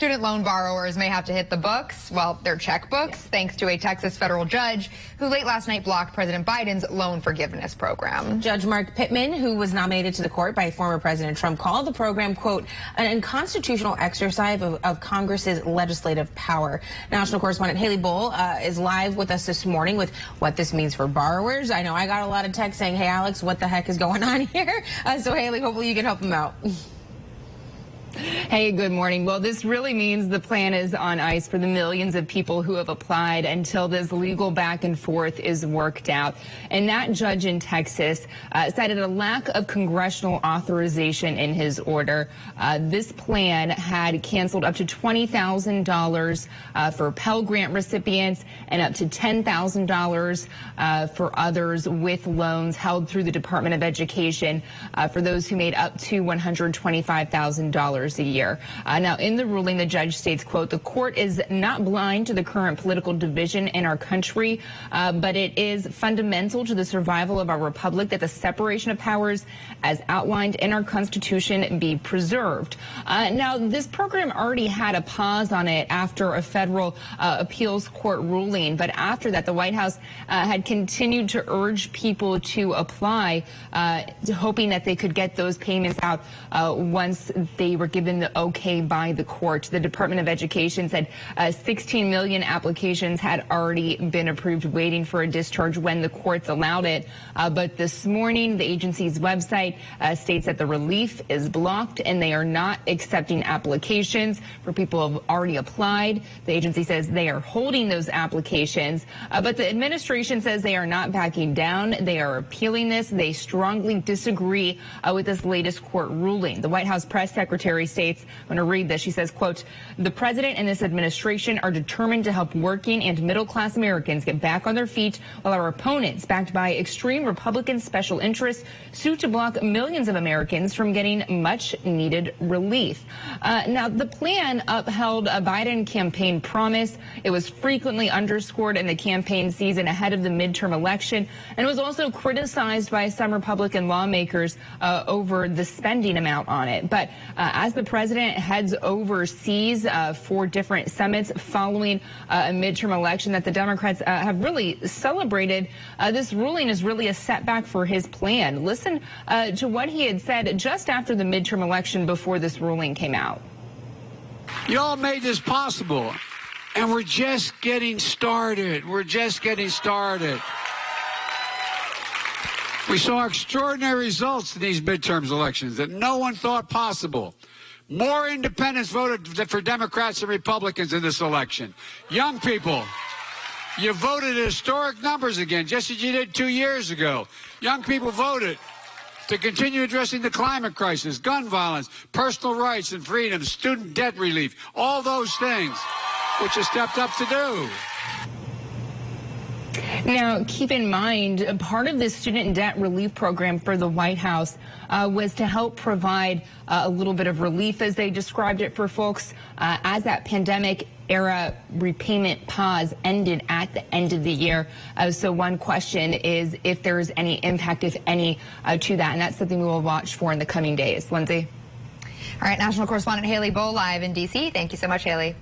student loan borrowers may have to hit the books, well, their checkbooks, thanks to a Texas federal judge who late last night blocked President Biden's loan forgiveness program. Judge Mark Pittman, who was nominated to the court by former President Trump, called the program, quote, an unconstitutional exercise of Congress's legislative power. National correspondent Haley Bull is live with us this morning with what this means for borrowers. I know I got a lot of texts saying, hey, Alex, what the heck is going on here? So, Haley, hopefully you can help them out. Hey, good morning. Well, this really means the plan is on ice for the millions of people who have applied until this legal back and forth is worked out. And that judge in Texas cited a lack of congressional authorization in his order. This plan had canceled up to $20,000 for Pell Grant recipients and up to $10,000 for others with loans held through the Department of Education for those who made up to $125,000 a year. Now, in the ruling, the judge states, quote, the court is not blind to the current political division in our country, but it is fundamental to the survival of our republic that the separation of powers as outlined in our Constitution be preserved. Now, this program already had a pause on it after a federal appeals court ruling, but after that, the White House had continued to urge people to apply, hoping that they could get those payments out once they were given the okay by the court. The Department of Education said 16 million applications had already been approved, waiting for a discharge when the courts allowed it. But this morning, the agency's website states that the relief is blocked and they are not accepting applications for people who have already applied. The agency says they are holding those applications, but the administration says they are not backing down. They are appealing this. They strongly disagree with this latest court ruling. The White House press secretary states, I'm going to read this. She says, quote, the president and this administration are determined to help working and middle-class Americans get back on their feet, while our opponents, backed by extreme Republican special interests, sue to block millions of Americans from getting much-needed relief. Now, the plan upheld a Biden campaign promise. It was frequently underscored in the campaign season ahead of the midterm election, and was also criticized by some Republican lawmakers over the spending amount on it. But as the president heads overseas for different summits following a midterm election that the Democrats have really celebrated, this ruling is really a setback for his plan. Listen to what he had said just after the midterm election before this ruling came out. You all made this possible, and we're just getting started. We're just getting started. We saw extraordinary results in these midterm elections that no one thought possible. More independents voted for Democrats and Republicans in this election. Young people, you voted at historic numbers again, just as you did 2 years ago. Young people voted to continue addressing the climate crisis, gun violence, personal rights and freedoms, student debt relief, all those things, which you stepped up to do. Now, keep in mind, part of this student debt relief program for the White House was to help provide a little bit of relief, as they described it, for folks as that pandemic era repayment pause ended at the end of the year. So one question is if there's any impact, if any, to that. And that's something we will watch for in the coming days. Lindsay? All right, national correspondent Haley Bull live in D.C. Thank you so much, Haley.